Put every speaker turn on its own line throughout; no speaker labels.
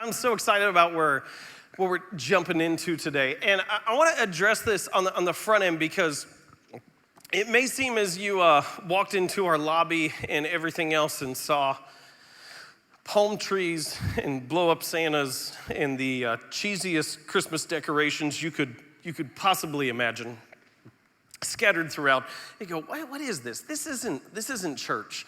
I'm so excited about what we're jumping into today. And I want to address this on the front end because it may seem as you walked into our lobby and everything else and saw palm trees and blow-up Santas and the cheesiest Christmas decorations you could possibly imagine scattered throughout. You go, what is this? This isn't church.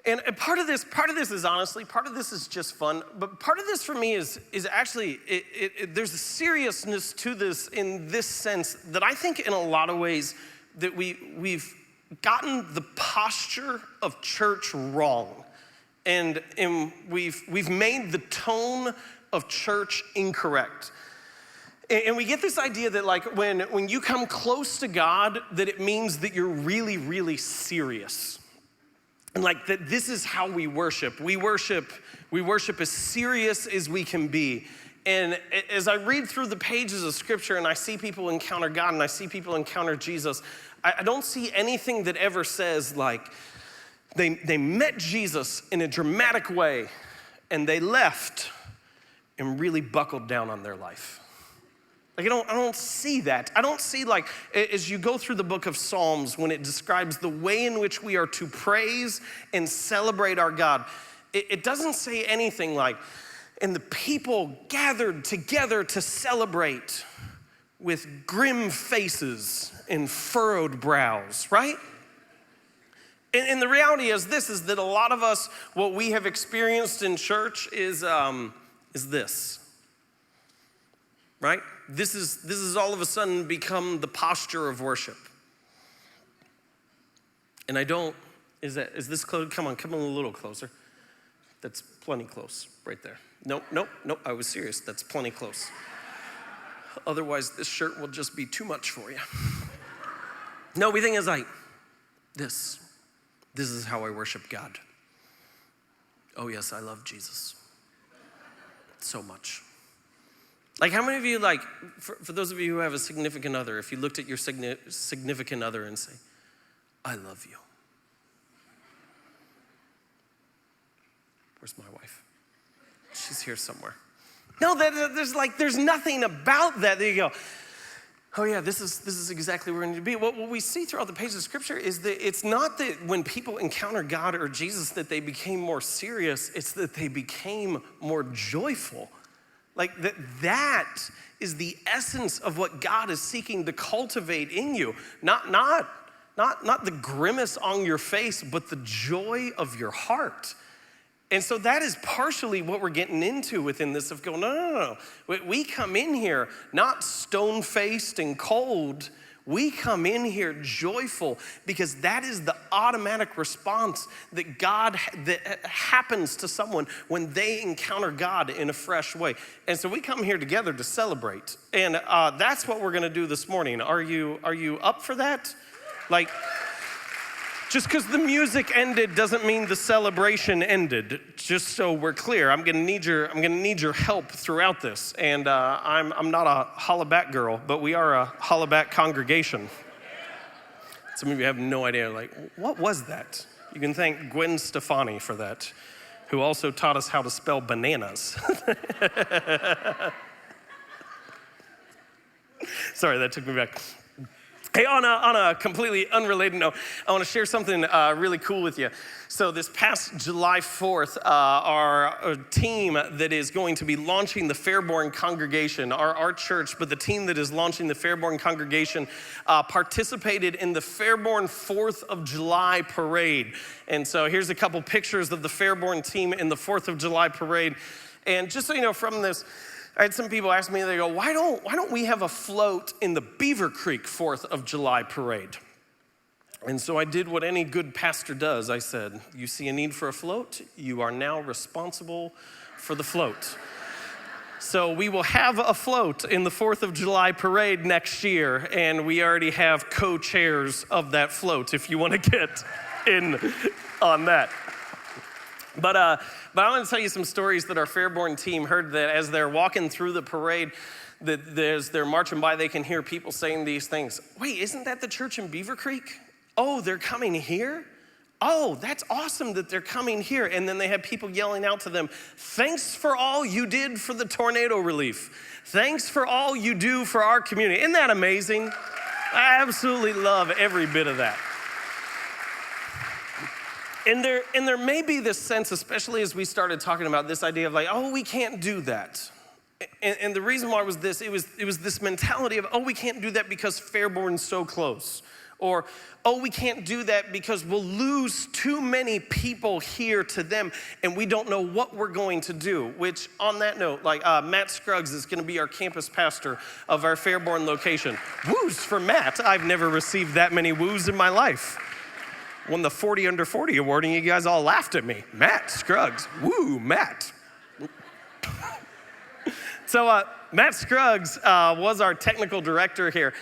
And part of this is honestly, part of this is just fun, but part of this for me is actually, there's a seriousness to this in this sense that I think in a lot of ways that we've gotten the posture of church wrong. And we've made the tone of church incorrect. And we get this idea that like when you come close to God, that it means that you're really, really serious. And like that this is how we worship. We worship as serious as we can be. And as I read through the pages of scripture and I see people encounter God and I see people encounter Jesus, I don't see anything that ever says like they met Jesus in a dramatic way and they left and really buckled down on their life. Like I don't see that. I don't see like, as you go through the book of Psalms, when it describes the way in which we are to praise and celebrate our God, it doesn't say anything like, and the people gathered together to celebrate with grim faces and furrowed brows, right? And the reality is that a lot of us, what we have experienced in church is this, right? This is all of a sudden become the posture of worship. And is this close? Come on a little closer. That's plenty close, right there. Nope, I was serious, that's plenty close. Otherwise, this shirt will just be too much for you. No, we think it's like, this is how I worship God. Oh yes, I love Jesus so much. Like how many of you, like, for those of you who have a significant other, if you looked at your significant other and say, I love you. Where's my wife? She's here somewhere. No, there's nothing about that you go, oh yeah, this is exactly where we need to be. What we see throughout the pages of scripture is that it's not that when people encounter God or Jesus that they became more serious, it's that they became more joyful. Like that is the essence of what God is seeking to cultivate in you. Not the grimace on your face, but the joy of your heart. And so that is partially what we're getting into within this of going, no. We come in here not stone-faced and cold. We come in here joyful because that is the automatic response that happens to someone when they encounter God in a fresh way. And so we come here together to celebrate. And that's what we're gonna do this morning. Are you up for that? Like, just because the music ended doesn't mean the celebration ended. Just so we're clear, I'm gonna need your help throughout this. And I'm not a hollaback girl, but we are a hollaback congregation. Some of you have no idea, like, what was that? You can thank Gwen Stefani for that, who also taught us how to spell bananas. Sorry, that took me back. Hey, on a completely unrelated note, I want to share something really cool with you. So this past July 4th, our team that is going to be launching the Fairborn congregation, our church, but the team that is launching the Fairborn congregation participated in the Fairborn 4th of July parade. And so here's a couple pictures of the Fairborn team in the 4th of July parade. And just so you know from this, I had some people ask me, they go, why don't we have a float in the Beaver Creek 4th of July parade? And so I did what any good pastor does. I said, you see a need for a float? You are now responsible for the float. So we will have a float in the 4th of July parade next year, and we already have co-chairs of that float if you want to get in on that. But I want to tell you some stories that our Fairborn team heard that as they're walking through the parade, that they're marching by, they can hear people saying these things. Wait, isn't that the church in Beaver Creek? Oh, they're coming here? oh, that's awesome that they're coming here. And then they had people yelling out to them, thanks for all you did for the tornado relief. Thanks for all you do for our community. Isn't that amazing? I absolutely love every bit of that. And there may be this sense, especially as we started talking about this idea of like, oh, we can't do that. And the reason why was this, it was this mentality of, oh, we can't do that because Fairborn's so close. Or, oh, we can't do that because we'll lose too many people here to them and we don't know what we're going to do. Which, on that note, like Matt Scruggs is gonna be our campus pastor of our Fairborn location. Woos for Matt. I've never received that many woos in my life. Won the 40 under 40 award and you guys all laughed at me. Matt Scruggs, woo, Matt. So Matt Scruggs was our technical director here.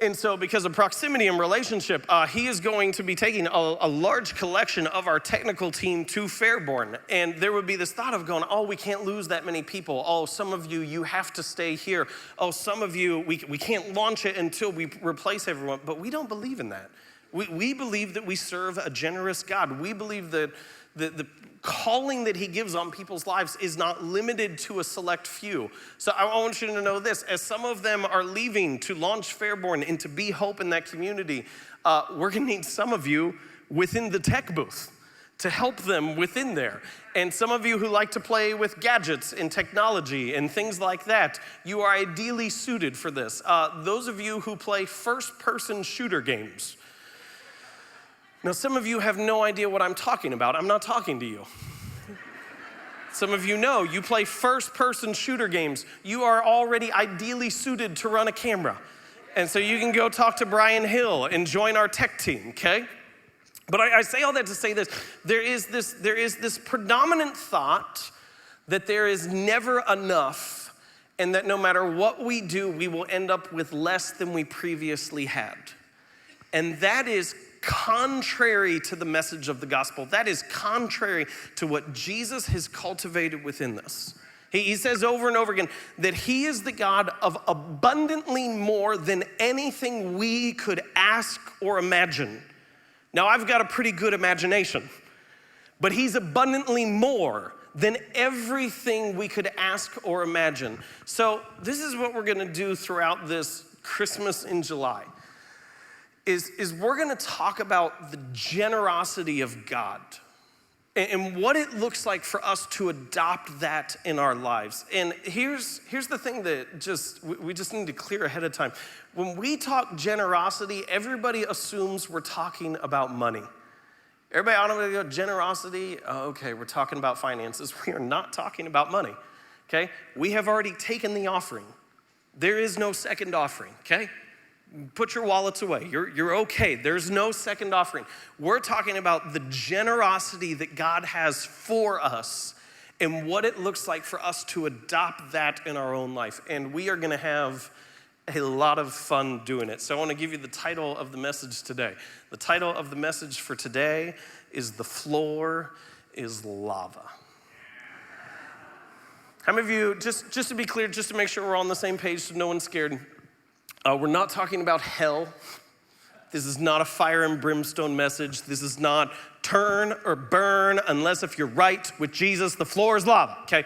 And so because of proximity and relationship, he is going to be taking a large collection of our technical team to Fairborn. And there would be this thought of going, oh, we can't lose that many people. Oh, some of you have to stay here. Oh, some of you, we can't launch it until we replace everyone. But we don't believe in that. We believe that we serve a generous God. We believe that the calling that he gives on people's lives is not limited to a select few. So I want you to know this, as some of them are leaving to launch Fairborn and to be hope in that community, we're gonna need some of you within the tech booth to help them within there. And some of you who like to play with gadgets and technology and things like that, you are ideally suited for this. Those of you who play first-person shooter games, now, some of you have no idea what I'm talking about. I'm not talking to you. Some of you know, you play first-person shooter games. You are already ideally suited to run a camera. And so you can go talk to Brian Hill and join our tech team, okay? But I say all that to say this. There is this predominant thought that there is never enough and that no matter what we do, we will end up with less than we previously had. And that is contrary to the message of the gospel. That is contrary to what Jesus has cultivated within this. He says over and over again that he is the God of abundantly more than anything we could ask or imagine. Now, I've got a pretty good imagination, but he's abundantly more than everything we could ask or imagine. So this is what we're gonna do throughout this Christmas in July. Is we're gonna talk about the generosity of God and what it looks like for us to adopt that in our lives. And here's the thing that we just need to clear ahead of time. When we talk generosity, everybody assumes we're talking about money. Everybody automatically go, generosity, oh, okay, we're talking about finances. We are not talking about money, okay? We have already taken the offering. There is no second offering, okay? Put your wallets away. You're okay. There's no second offering. We're talking about the generosity that God has for us and what it looks like for us to adopt that in our own life. And we are going to have a lot of fun doing it. So I want to give you the title of the message today. The title of the message for today is "The Floor is Lava." How many of you, just to be clear, just to make sure we're all on the same page so no one's scared, we're not talking about hell. This is not a fire and brimstone message. This is not turn or burn unless if you're right with Jesus, the floor is lava, okay?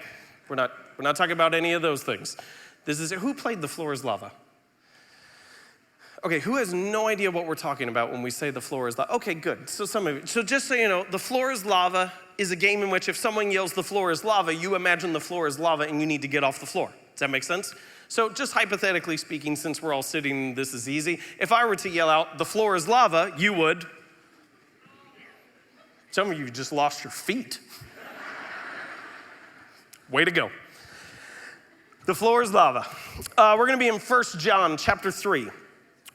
We're not talking about any of those things. This is, who played The Floor is Lava? Okay, who has no idea what we're talking about when we say the floor is lava? Okay, good. So some of you, so just so you know, The Floor is Lava is a game in which if someone yells the floor is lava, you imagine the floor is lava and you need to get off the floor. Does that make sense? So just hypothetically speaking, since we're all sitting, this is easy. If I were to yell out, the floor is lava, you would. Some of you just lost your feet. Way to go. The floor is lava. We're gonna be in 1 John chapter 3.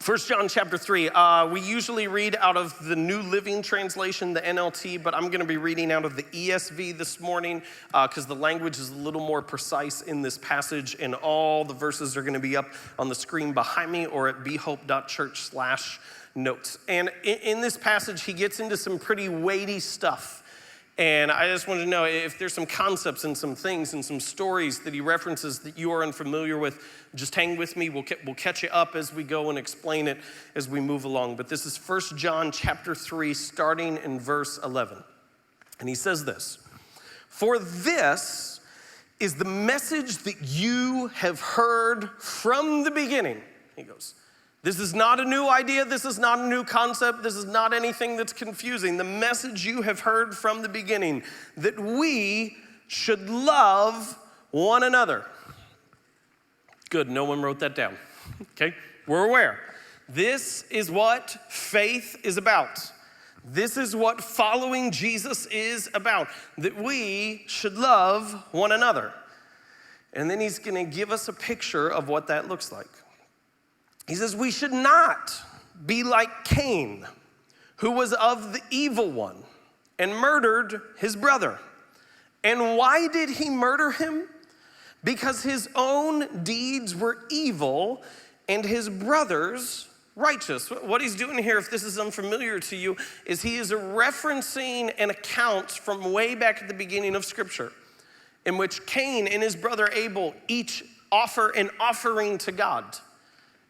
1 John chapter 3, we usually read out of the New Living Translation, the NLT, but I'm gonna be reading out of the ESV this morning because the language is a little more precise in this passage, and all the verses are gonna be up on the screen behind me or at bhope.church/notes. And in this passage, he gets into some pretty weighty stuff. And I just wanted to know if there's some concepts and some things and some stories that he references that you are unfamiliar with, just hang with me. We'll catch you up as we go and explain it as we move along. But this is 1 John chapter 3, starting in verse 11. And he says this, "For this is the message that you have heard from the beginning." He goes, this is not a new idea. This is not a new concept. This is not anything that's confusing. The message you have heard from the beginning, that we should love one another. Good, no one wrote that down. Okay, we're aware. This is what faith is about. This is what following Jesus is about, that we should love one another. And then he's going to give us a picture of what that looks like. He says, we should not be like Cain, who was of the evil one and murdered his brother. And why did he murder him? Because his own deeds were evil and his brother's righteous. What he's doing here, if this is unfamiliar to you, is he is referencing an account from way back at the beginning of Scripture, in which Cain and his brother Abel each offer an offering to God.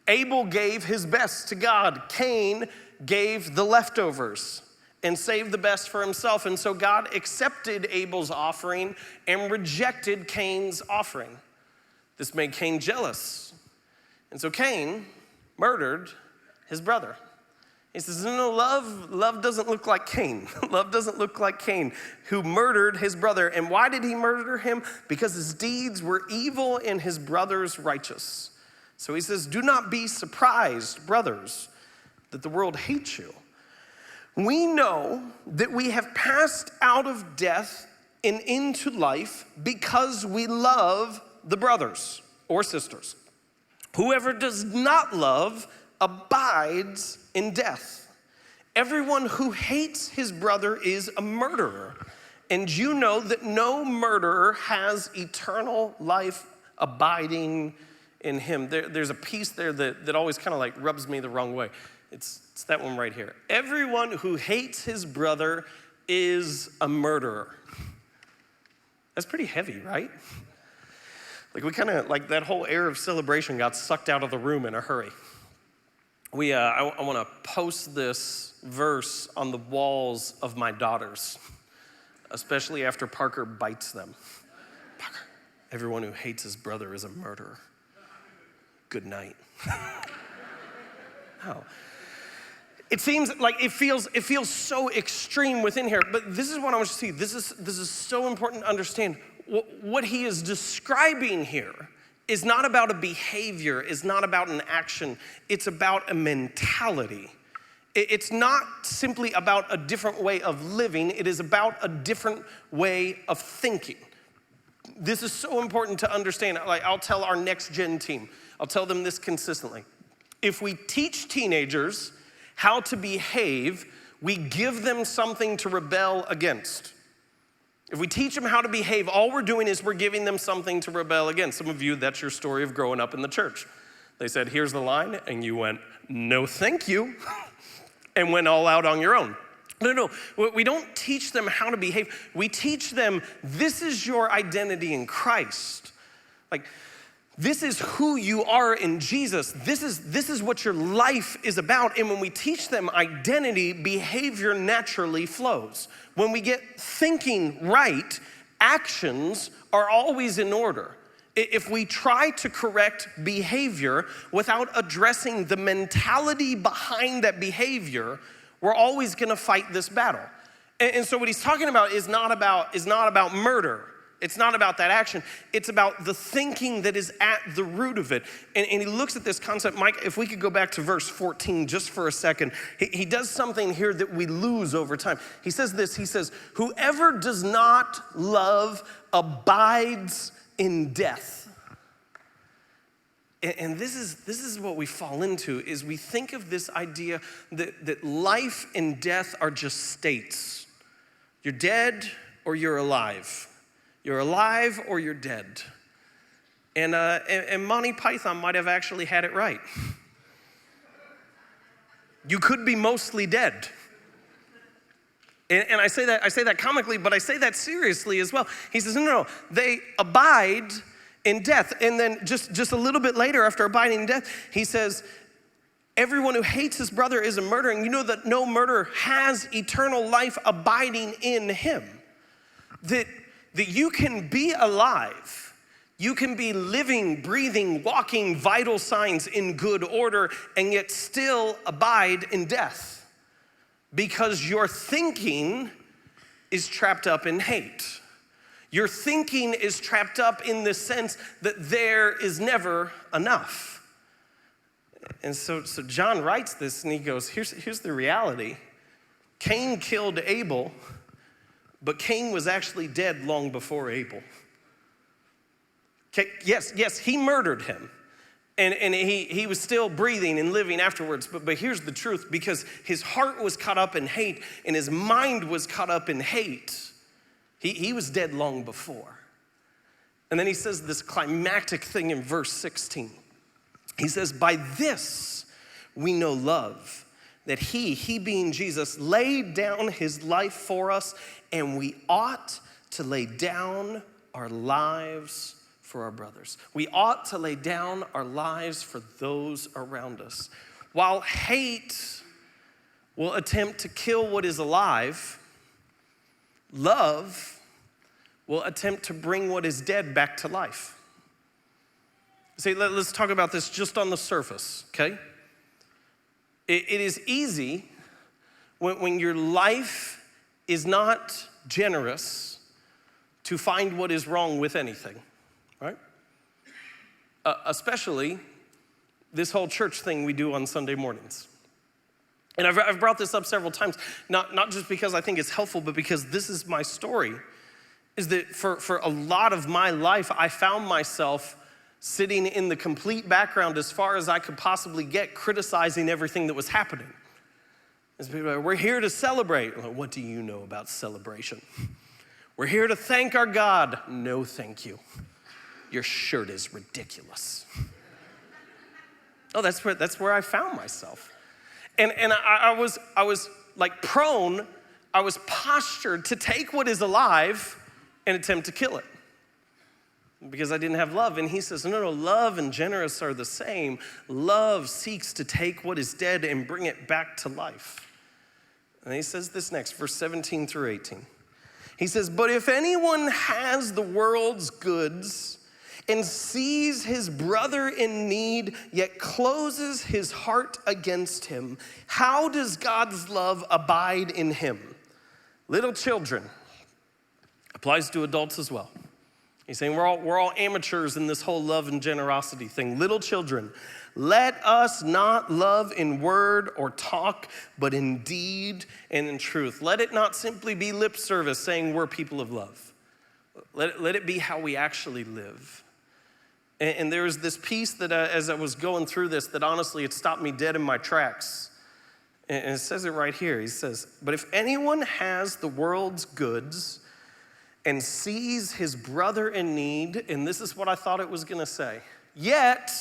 Abel gave his best to God. Cain gave the leftovers and saved the best for himself. And so God accepted Abel's offering and rejected Cain's offering. This made Cain jealous. And so Cain murdered his brother. He says, no, love doesn't look like Cain. Love doesn't look like Cain, who murdered his brother. And why did he murder him? Because his deeds were evil and his brother's righteous. So he says, do not be surprised, brothers, that the world hates you. We know that we have passed out of death and into life because we love the brothers or sisters. Whoever does not love abides in death. Everyone who hates his brother is a murderer. And you know that no murderer has eternal life abiding in him. There's a piece there that always kind of like rubs me the wrong way. It's that one right here. Everyone who hates his brother is a murderer. That's pretty heavy, right? Like we kind of, like that whole air of celebration got sucked out of the room in a hurry. I want to post this verse on the walls of my daughters, especially after Parker bites them. Parker, everyone who hates his brother is a murderer. Good night. Oh. It seems like it feels so extreme within here, but this is what I want you to see. This is so important to understand. What he is describing here is not about a behavior, is not about an action. It's about a mentality. It's not simply about a different way of living. It is about a different way of thinking. This is so important to understand. Like I'll tell our next gen team, I'll tell them this consistently. If we teach teenagers how to behave, we give them something to rebel against. If we teach them how to behave, all we're doing is we're giving them something to rebel against. Some of you, that's your story of growing up in the church. They said, here's the line, and you went, no thank you, and went all out on your own. No, we don't teach them how to behave. We teach them, this is your identity in Christ. Like, this is who you are in Jesus. This is what your life is about. And when we teach them identity, behavior naturally flows. When we get thinking right, actions are always in order. If we try to correct behavior without addressing the mentality behind that behavior, we're always gonna fight this battle. And so what he's talking about is not about murder. It's not about that action. It's about the thinking that is at the root of it. And he looks at this concept. Mike, if we could go back to verse 14 just for a second. He does something here that we lose over time. He says this, he says, whoever does not love abides in death. And this is what we fall into, is we think of this idea that life and death are just states. You're dead or you're alive. You're alive or you're dead. And Monty Python might have actually had it right. You could be mostly dead. And I say that comically, but I say that seriously as well. He says, no, they abide in death. And then just a little bit later, after abiding in death, he says, everyone who hates his brother is a murderer, and you know that no murderer has eternal life abiding in him. That you can be alive, you can be living, breathing, walking, vital signs in good order, and yet still abide in death. Because your thinking is trapped up in hate. Your thinking is trapped up in the sense that there is never enough. And so John writes this and he goes, here's the reality. Cain killed Abel, but Cain was actually dead long before Abel. Okay, yes, he murdered him. And he was still breathing and living afterwards. But here's the truth, because his heart was caught up in hate and his mind was caught up in hate, he was dead long before. And then he says this climactic thing in verse 16. He says, by this we know love, that he being Jesus, laid down his life for us, and we ought to lay down our lives for our brothers. We ought to lay down our lives for those around us. While hate will attempt to kill what is alive, love will attempt to bring what is dead back to life. See, let's talk about this just on the surface, okay? It is easy when your life is not generous to find what is wrong with anything. Right? Especially this whole church thing we do on Sunday mornings. And I've brought this up several times, not just because I think it's helpful, but because this is my story, is that for a lot of my life, I found myself sitting in the complete background as far as I could possibly get, criticizing everything that was happening. As people are, we're here to celebrate. Well, what do you know about celebration? We're here to thank our God. No, thank you. Your shirt is ridiculous. Oh, that's where I found myself. And I was like prone, I was postured to take what is alive and attempt to kill it. Because I didn't have love. And he says, no, love and generous are the same. Love seeks to take what is dead and bring it back to life. And he says this next, verse 17 through 18. He says, but if anyone has the world's goods and sees his brother in need, yet closes his heart against him, how does God's love abide in him? Little children, applies to adults as well. He's saying we're all amateurs in this whole love and generosity thing. Little children, let us not love in word or talk, but in deed and in truth. Let it not simply be lip service saying we're people of love. Let it be how we actually live. And there was this piece that as I was going through this, that honestly, it stopped me dead in my tracks. And it says it right here. He says, but if anyone has the world's goods and sees his brother in need, and this is what I thought it was gonna say, yet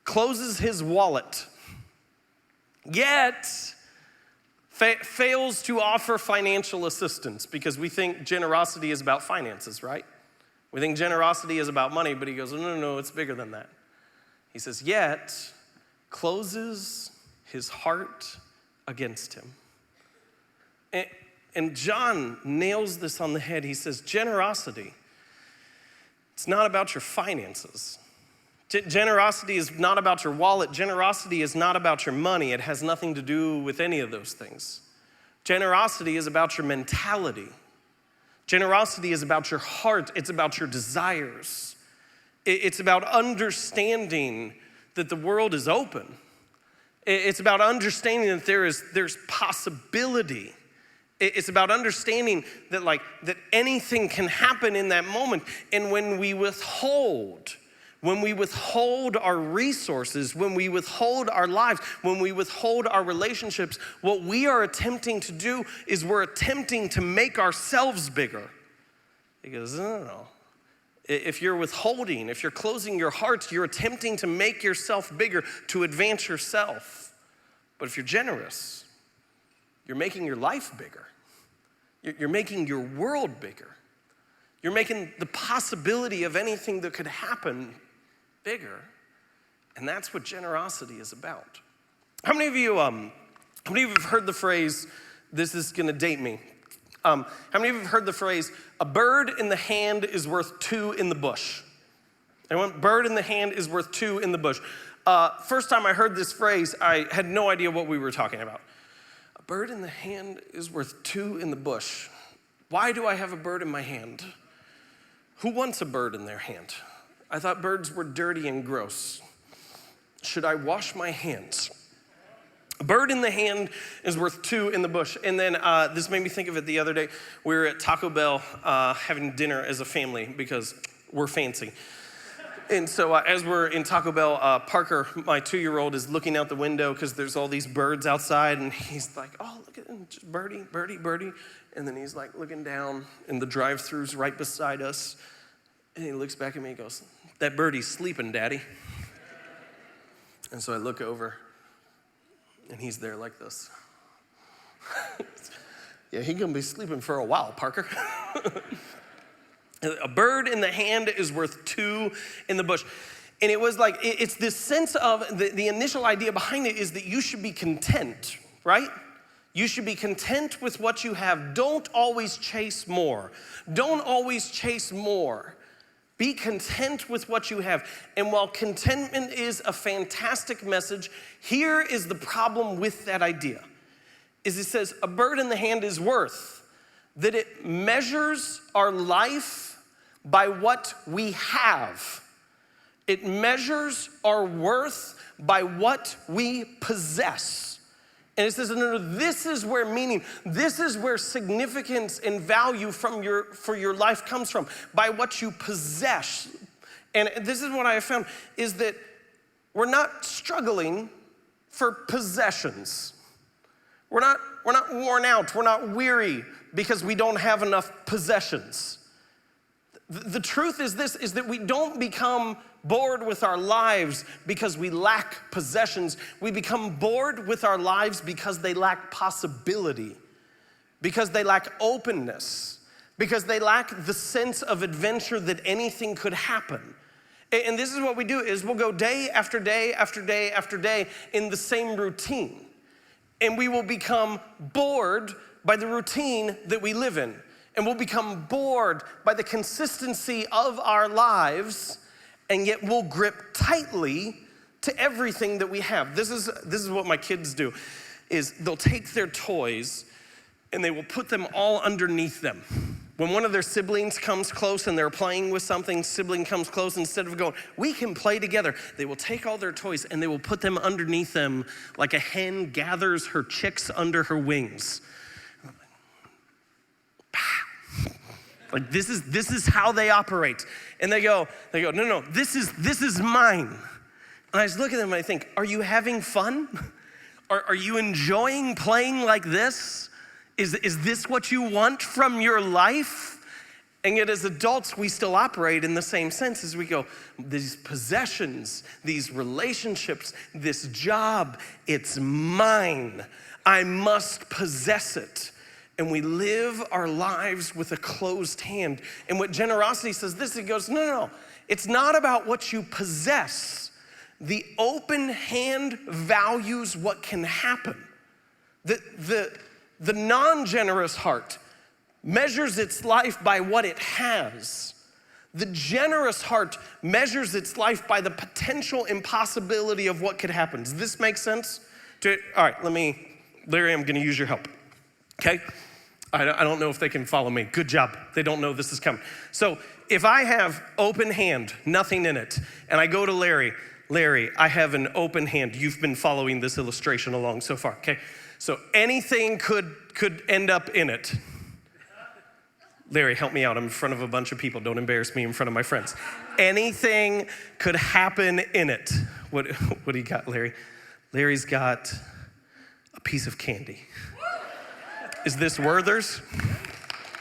closes his wallet, yet fails to offer financial assistance, because we think generosity is about finances, right? We think generosity is about money, but he goes, no, it's bigger than that. He says, yet closes his heart against him. And John nails this on the head. He says, generosity, it's not about your finances. Generosity is not about your wallet. Generosity is not about your money. It has nothing to do with any of those things. Generosity is about your mentality. Generosity is about your heart. It's about your desires. It's about understanding that the world is open. It's about understanding that there's possibility. It's about understanding that anything can happen in that moment. And when we withhold our resources, when we withhold our lives, when we withhold our relationships, what we are attempting to do is we're attempting to make ourselves bigger. He goes, no. If you're withholding, if you're closing your heart, you're attempting to make yourself bigger, to advance yourself. But if you're generous, you're making your life bigger. You're making your world bigger. You're making the possibility of anything that could happen bigger. And that's what generosity is about. How many of you have heard the phrase, this is gonna date me. How many of you have heard the phrase, a bird in the hand is worth two in the bush? Anyone? Bird in the hand is worth two in the bush. First time I heard this phrase, I had no idea what we were talking about. A bird in the hand is worth two in the bush. Why do I have a bird in my hand? Who wants a bird in their hand? I thought birds were dirty and gross. Should I wash my hands? A bird in the hand is worth two in the bush. And then this made me think of it the other day. We were at Taco Bell having dinner as a family because we're fancy. And so as we're in Taco Bell, Parker, my 2-year-old, is looking out the window because there's all these birds outside. And he's like, oh, look at him, just birdie, birdie, birdie. And then he's like looking down and the drive-thru's right beside us. And he looks back at me and goes, that birdie's sleeping, Daddy. And so I look over. And he's there like this. Yeah, he's gonna be sleeping for a while, Parker. A bird in the hand is worth two in the bush. And it was like, it's this sense of, the initial idea behind it is that you should be content, right? You should be content with what you have. Don't always chase more. Don't always chase more. Be content with what you have. And while contentment is a fantastic message, here is the problem with that idea. Is it says, a bird in the hand is worth, that it measures our life by what we have. It measures our worth by what we possess. And it says, no, this is where meaning, this is where significance and value for your life comes from, by what you possess. And this is what I have found, is that we're not struggling for possessions. We're not worn out, we're not weary because we don't have enough possessions. The truth is this, is that we don't become bored with our lives because we lack possessions. We become bored with our lives because they lack possibility, because they lack openness, because they lack the sense of adventure that anything could happen. And this is what we do, is we'll go day after day after day after day in the same routine. And we will become bored by the routine that we live in. And we'll become bored by the consistency of our lives, and yet we'll grip tightly to everything that we have. This is what my kids do, is they'll take their toys and they will put them all underneath them. When one of their siblings comes close and they're playing with something, sibling comes close, instead of going, we can play together, they will take all their toys and they will put them underneath them like a hen gathers her chicks under her wings. Like this is how they operate. And they go, no, this is mine. And I just look at them and I think, are you having fun? Are you enjoying playing like this? Is this what you want from your life? And yet as adults, we still operate in the same sense as we go, these possessions, these relationships, this job, it's mine. I must possess it. And we live our lives with a closed hand. And what generosity says this, it goes, no. It's not about what you possess. The open hand values what can happen. The non-generous heart measures its life by what it has. The generous heart measures its life by the potential impossibility of what could happen. Does this make sense? All right, Larry, I'm gonna use your help, okay? I don't know if they can follow me. Good job. They don't know this is coming. So if I have open hand, nothing in it, and I go to Larry, I have an open hand. You've been following this illustration along so far, okay? So anything could end up in it. Larry, help me out. I'm in front of a bunch of people. Don't embarrass me in front of my friends. Anything could happen in it. What do you got, Larry? Larry's got a piece of candy. Is this Werther's?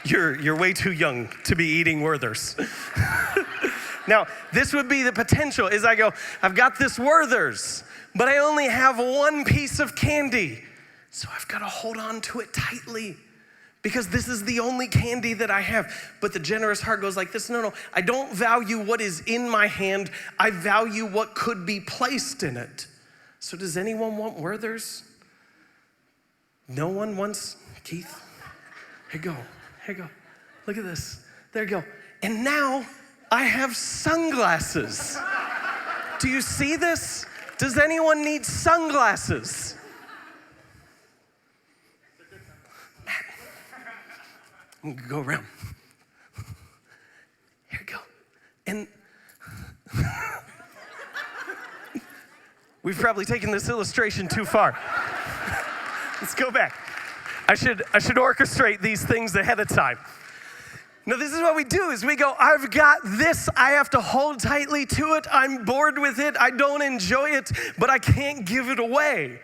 You're way too young to be eating Werther's. Now, this would be the potential, is I go, I've got this Werther's, but I only have one piece of candy. So I've got to hold on to it tightly because this is the only candy that I have. But the generous heart goes like this, no, I don't value what is in my hand. I value what could be placed in it. So does anyone want Werther's? No one wants, Keith? Here you go. Look at this. There you go. And now I have sunglasses. Do you see this? Does anyone need sunglasses? I'm gonna go around. Here we go. And we've probably taken this illustration too far. Let's go back. I should orchestrate these things ahead of time. No, this is what we do, is we go, I've got this, I have to hold tightly to it, I'm bored with it, I don't enjoy it, but I can't give it away.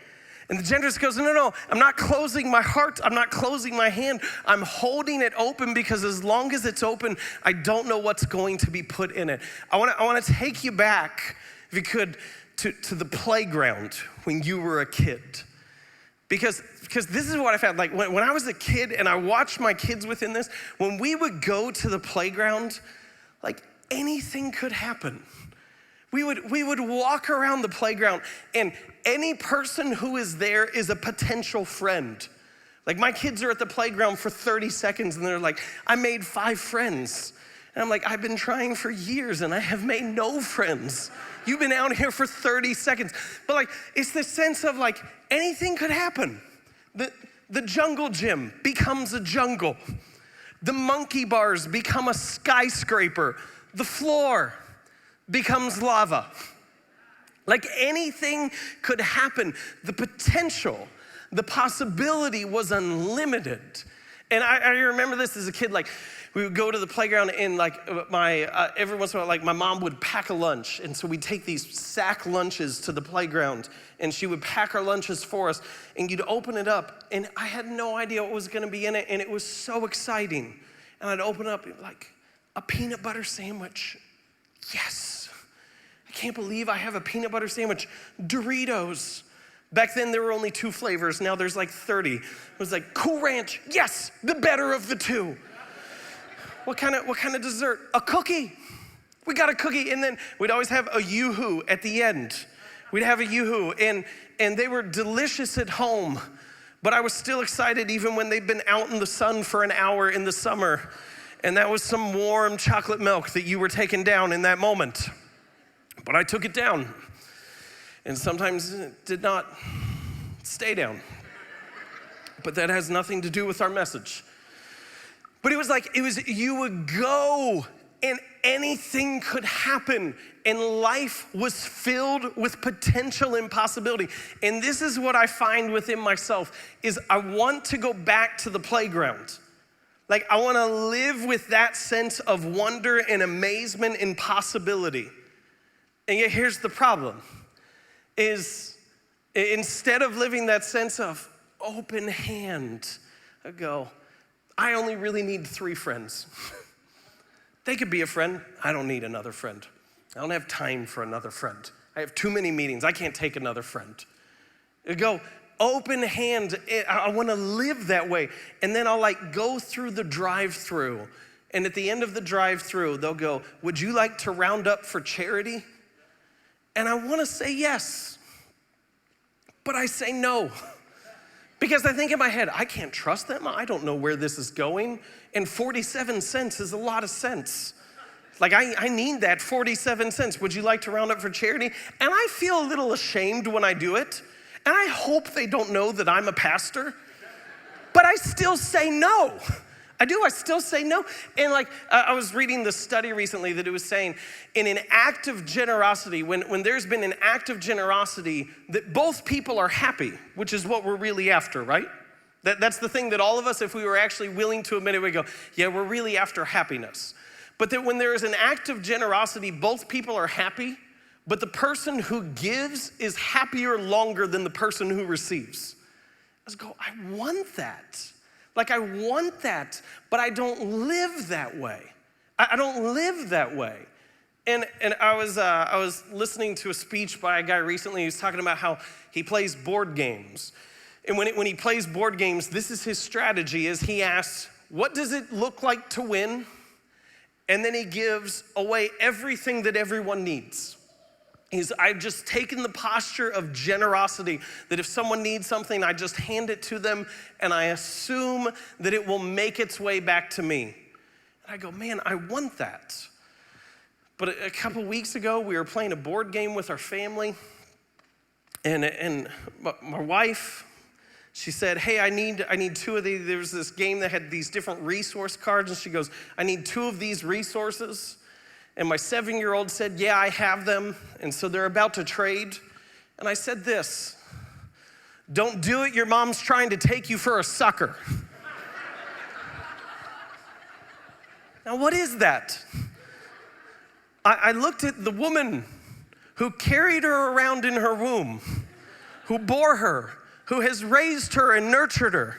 And the generous goes, no, I'm not closing my heart, I'm not closing my hand, I'm holding it open, because as long as it's open, I don't know what's going to be put in it. I want to take you back, if you could, to the playground when you were a kid. Because this is what I found, like when I was a kid and I watched my kids within this, when we would go to the playground, like anything could happen. We would walk around the playground and any person who is there is a potential friend. Like my kids are at the playground for 30 seconds and they're like, I made 5 friends. And I'm like, I've been trying for years and I have made no friends. You've been out here for 30 seconds. But like, it's this sense of like, anything could happen. The jungle gym becomes a jungle. The monkey bars become a skyscraper. The floor becomes lava. Like anything could happen. The potential, the possibility was unlimited. And I remember this as a kid, like we would go to the playground and like every once in a while, like my mom would pack a lunch. And so we'd take these sack lunches to the playground and she would pack our lunches for us and you'd open it up and I had no idea what was gonna be in it and it was so exciting. And I'd open up like a peanut butter sandwich. Yes, I can't believe I have a peanut butter sandwich. Doritos. Back then there were only 2 flavors, now there's like 30. It was like Cool Ranch, yes, the better of the 2. What kind of dessert? A cookie. We got a cookie, and then we'd always have a Yoo-hoo at the end. We'd have a Yoo-hoo, and they were delicious at home, but I was still excited even when they'd been out in the sun for an hour in the summer, and that was some warm chocolate milk that you were taking down in that moment. But I took it down, and sometimes it did not stay down. But that has nothing to do with our message. But it was you would go and anything could happen and life was filled with potential and possibility. And this is what I find within myself is I want to go back to the playground. Like I want to live with that sense of wonder and amazement and possibility. And yet here's the problem is instead of living that sense of open hand, I go, I only really need 3 friends. They could be a friend. I don't need another friend. I don't have time for another friend. I have too many meetings. I can't take another friend. I go, open hand. I want to live that way. And then I'll like go through the drive-through. And at the end of the drive-through, they'll go, would you like to round up for charity? And I want to say yes. But I say no. Because I think in my head, I can't trust them. I don't know where this is going. And 47 cents is a lot of cents. Like I need that 47 cents. Would you like to round up for charity? And I feel a little ashamed when I do it. And I hope they don't know that I'm a pastor. But I still say no. I still say no. And like, I was reading the study recently that it was saying, in an act of generosity, when there's been an act of generosity, that both people are happy, which is what we're really after, right? That's the thing that all of us, if we were actually willing to admit it, we go, yeah, we're really after happiness. But that when there is an act of generosity, both people are happy, but the person who gives is happier longer than the person who receives. I just go, I want that. Like I want that, but I don't live that way. I don't live that way. And I was listening to a speech by a guy recently who's talking about how he plays board games. And when he plays board games, this is his strategy, is he asks, what does it look like to win? And then he gives away everything that everyone needs. I've just taken the posture of generosity, that if someone needs something, I just hand it to them, and I assume that it will make its way back to me. And I go, man, I want that. But a couple weeks ago, we were playing a board game with our family, and my wife, she said, hey, I need 2 of these. There was this game that had these different resource cards, and she goes, I need 2 of these resources. And my 7-year-old said, yeah, I have them. And so they're about to trade. And I said this, don't do it, your mom's trying to take you for a sucker. Now, what is that? I looked at the woman who carried her around in her womb, who bore her, who has raised her and nurtured her,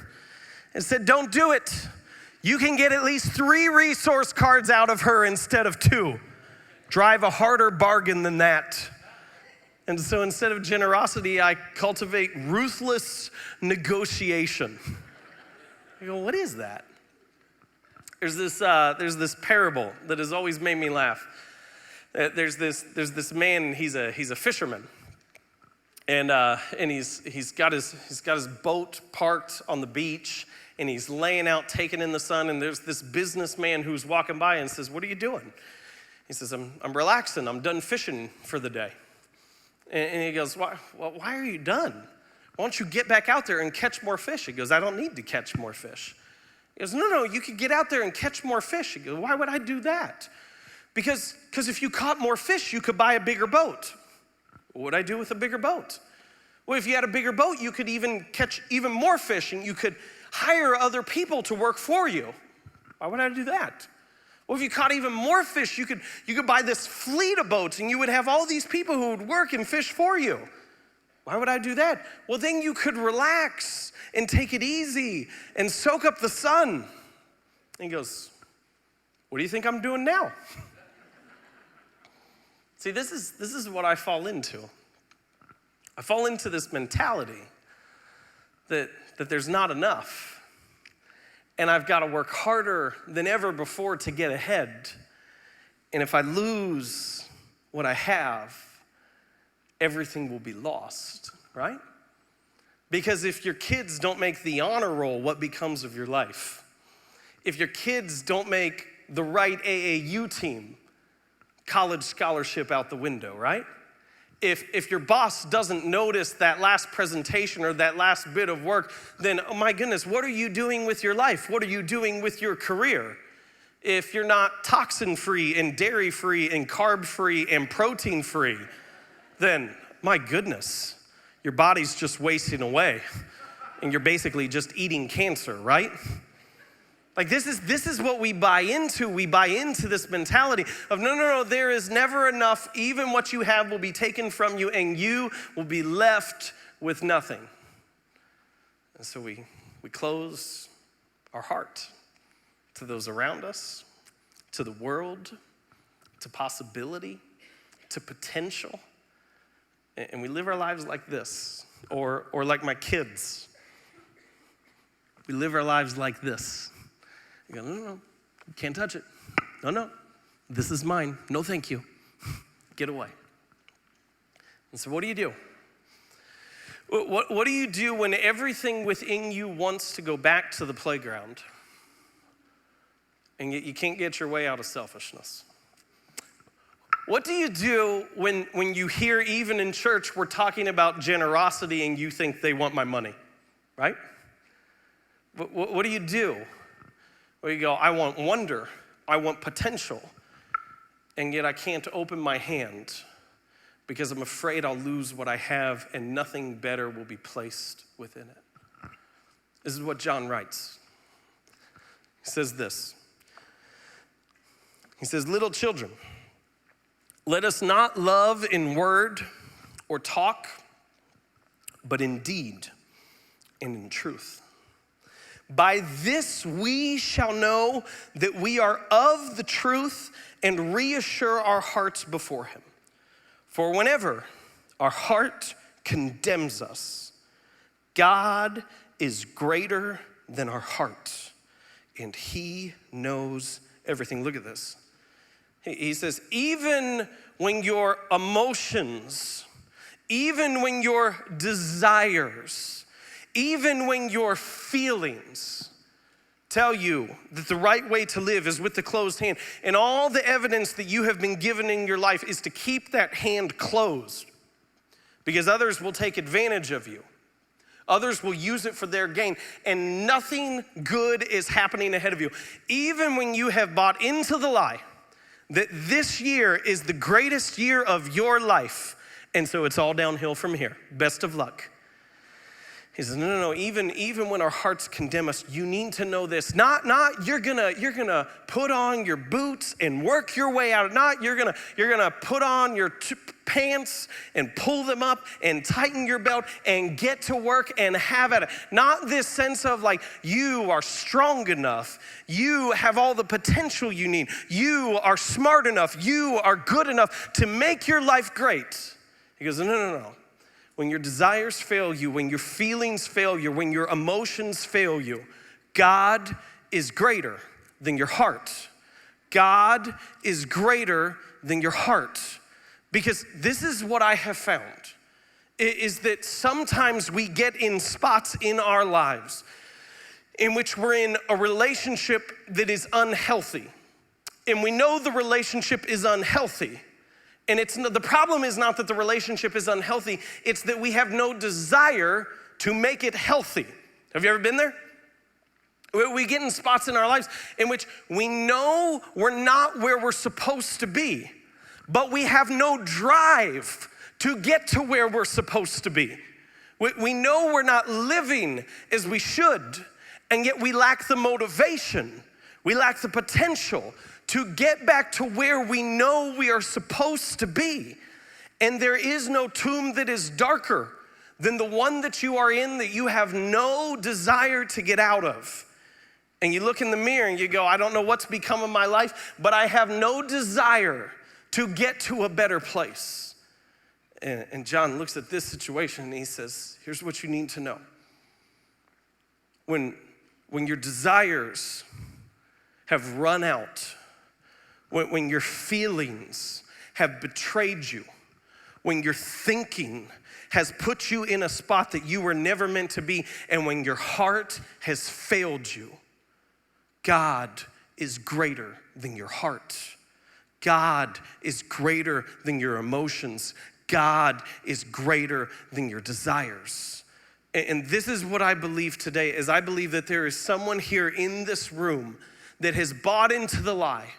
and said, don't do it. You can get at least 3 resource cards out of her instead of 2. Drive a harder bargain than that. And so instead of generosity, I cultivate ruthless negotiation. I go, what is that? There's this parable that has always made me laugh. There's this man, he's a fisherman. And he's got his boat parked on the beach, and he's laying out, taking in the sun, and there's this businessman who's walking by and says, what are you doing? He says, I'm relaxing, I'm done fishing for the day. And he goes, why are you done? Why don't you get back out there and catch more fish? He goes, I don't need to catch more fish. He goes, no, you could get out there and catch more fish. He goes, why would I do that? Because if you caught more fish, you could buy a bigger boat. What would I do with a bigger boat? Well, if you had a bigger boat, you could even catch even more fish, and you could hire other people to work for you. Why would I do that? Well, if you caught even more fish, you could buy this fleet of boats, and you would have all these people who would work and fish for you. Why would I do that? Well, then you could relax and take it easy and soak up the sun. And he goes, what do you think I'm doing now? See, this is what I fall into. I fall into this mentality that there's not enough. And I've got to work harder than ever before to get ahead. And if I lose what I have, everything will be lost, right? Because if your kids don't make the honor roll, what becomes of your life? If your kids don't make the right AAU team, college scholarship out the window, right? If your boss doesn't notice that last presentation or that last bit of work, then, oh my goodness, what are you doing with your life? What are you doing with your career? If you're not toxin-free and dairy-free and carb-free and protein-free, then, my goodness, your body's just wasting away and you're basically just eating cancer, right? Like this is what we buy into. We buy into this mentality of no, there is never enough. Even what you have will be taken from you and you will be left with nothing. And so we close our heart to those around us, to the world, to possibility, to potential. And we live our lives like this, or like my kids. We live our lives like this. You go, no, you can't touch it. No, this is mine. No, thank you. Get away. And so what do you do? What do you do when everything within you wants to go back to the playground and yet you can't get your way out of selfishness? What do you do when you hear, even in church, we're talking about generosity and you think they want my money, right? What do you do? Well, you go, I want wonder, I want potential, and yet I can't open my hand because I'm afraid I'll lose what I have and nothing better will be placed within it. This is what John writes. He says this. He says, little children, let us not love in word or talk, but in deed and in truth. By this we shall know that we are of the truth and reassure our hearts before him. For whenever our heart condemns us, God is greater than our heart, and he knows everything. Look at this. He says, even when your emotions, even when your desires, even when your feelings tell you that the right way to live is with the closed hand, and all the evidence that you have been given in your life is to keep that hand closed because others will take advantage of you. Others will use it for their gain, and nothing good is happening ahead of you. Even when you have bought into the lie that this year is the greatest year of your life, and so it's all downhill from here. Best of luck. He says, no, even when our hearts condemn us, you need to know this. Not you're gonna put on your boots and work your way out. Not you're gonna put on your pants and pull them up and tighten your belt and get to work and have at it. Not this sense of like you are strong enough, you have all the potential you need, you are smart enough, you are good enough to make your life great. He goes, no. When your desires fail you, when your feelings fail you, when your emotions fail you, God is greater than your heart. God is greater than your heart. Because this is what I have found, is that sometimes we get in spots in our lives in which we're in a relationship that is unhealthy. And we know the relationship is unhealthy. And the problem is not that the relationship is unhealthy, it's that we have no desire to make it healthy. Have you ever been there? We get in spots in our lives in which we know we're not where we're supposed to be, but we have no drive to get to where we're supposed to be. We know we're not living as we should, and yet we lack the motivation, we lack the potential to get back to where we know we are supposed to be. And there is no tomb that is darker than the one that you are in that you have no desire to get out of. And you look in the mirror and you go, I don't know what's become of my life, but I have no desire to get to a better place. And John looks at this situation and he says, here's what you need to know. When your desires have run out, when your feelings have betrayed you, when your thinking has put you in a spot that you were never meant to be, and when your heart has failed you, God is greater than your heart. God is greater than your emotions. God is greater than your desires. And this is what I believe today, is I believe that there is someone here in this room that has bought into the lie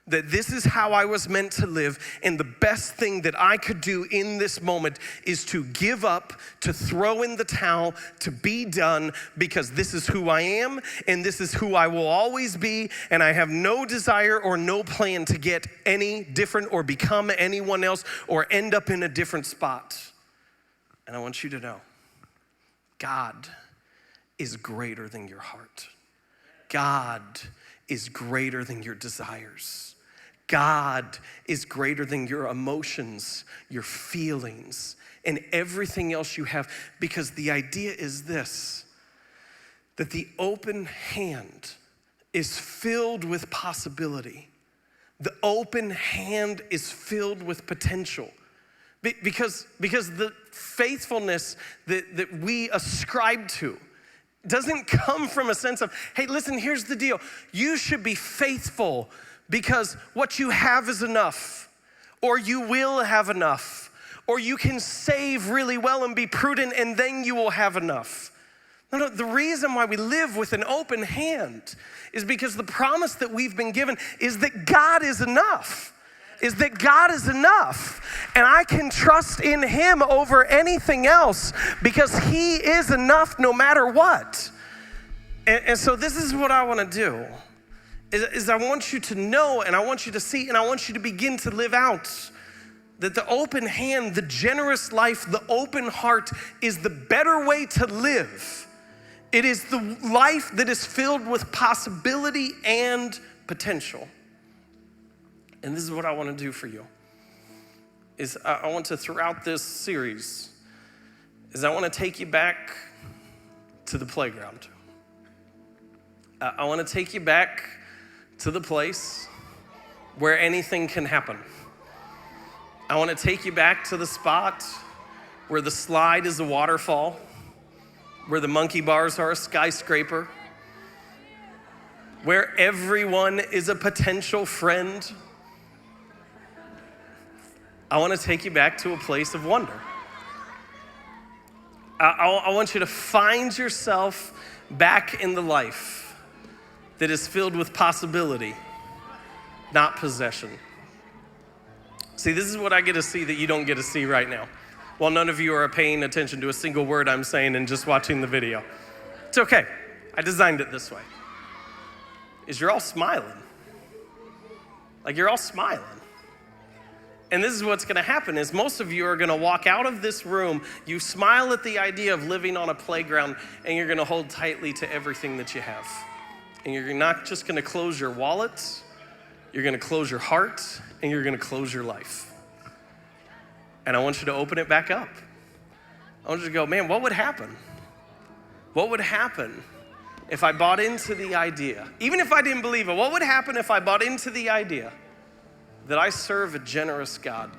that this is how I was meant to live, and the best thing that I could do in this moment is to give up, to throw in the towel, to be done, because this is who I am, and this is who I will always be, and I have no desire or no plan to get any different or become anyone else or end up in a different spot. And I want you to know, God is greater than your heart. God is greater than your desires. God is greater than your emotions, your feelings, and everything else you have, because the idea is this, that the open hand is filled with possibility. The open hand is filled with potential. Because the faithfulness that we ascribe to doesn't come from a sense of, hey, listen, here's the deal. You should be faithful because what you have is enough, or you will have enough, or you can save really well and be prudent and then you will have enough. No, the reason why we live with an open hand is because the promise that we've been given is that God is enough. Is that God is enough, and I can trust in him over anything else because he is enough no matter what. And so this is what I want to do, is I want you to know, and I want you to see, and I want you to begin to live out that the open hand, the generous life, the open heart is the better way to live. It is the life that is filled with possibility and potential. And this is what I want to do for you, is I want to, throughout this series, is I want to take you back to the playground. I want to take you back to the place where anything can happen. I want to take you back to the spot where the slide is a waterfall, where the monkey bars are a skyscraper, where everyone is a potential friend. I want to take you back to a place of wonder. I want you to find yourself back in the life that is filled with possibility, not possession. See, this is what I get to see that you don't get to see right now. Well, none of you are paying attention to a single word I'm saying and just watching the video. It's okay. I designed it this way. Is you're all smiling. Like you're all smiling. And this is what's going to happen is most of you are going to walk out of this room, you smile at the idea of living on a playground, and you're going to hold tightly to everything that you have. And you're not just going to close your wallet, you're going to close your heart, and you're going to close your life. And I want you to open it back up. I want you to go, man, what would happen? What would happen if I bought into the idea? Even if I didn't believe it, what would happen if I bought into the idea that I serve a generous God,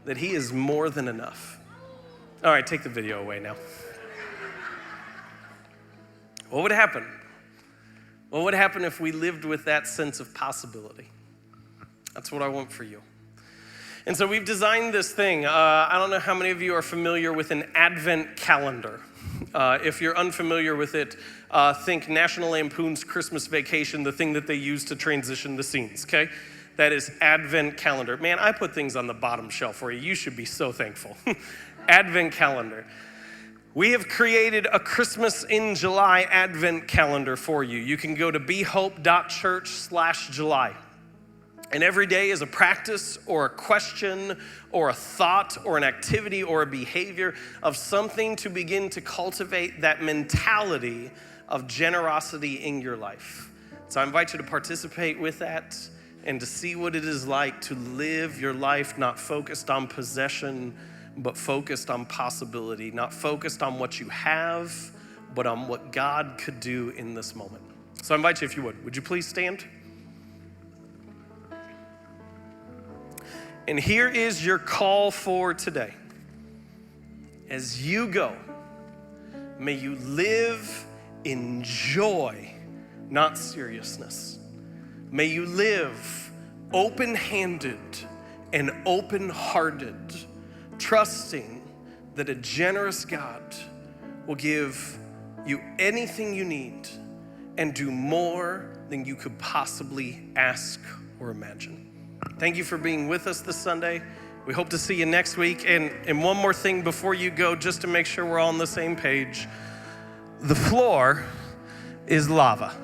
that he is more than enough? All right, take the video away now. What would happen? What would happen if we lived with that sense of possibility? That's what I want for you. And so we've designed this thing. I don't know how many of you are familiar with an Advent calendar. If you're unfamiliar with it, think National Lampoon's Christmas Vacation, the thing that they use to transition the scenes, okay? That is Advent calendar. Man, I put things on the bottom shelf for you. You should be so thankful. Advent calendar. We have created a Christmas in July Advent calendar for you. You can go to behope.church/July. And every day is a practice or a question or a thought or an activity or a behavior of something to begin to cultivate that mentality of generosity in your life. So I invite you to participate with that and to see what it is like to live your life not focused on possession, but focused on possibility, not focused on what you have, but on what God could do in this moment. So I invite you, if you would you please stand? And here is your call for today. As you go, may you live in joy, not seriousness. May you live open-handed and open-hearted, trusting that a generous God will give you anything you need and do more than you could possibly ask or imagine. Thank you for being with us this Sunday. We hope to see you next week. And one more thing before you go, just to make sure we're all on the same page. The floor is lava.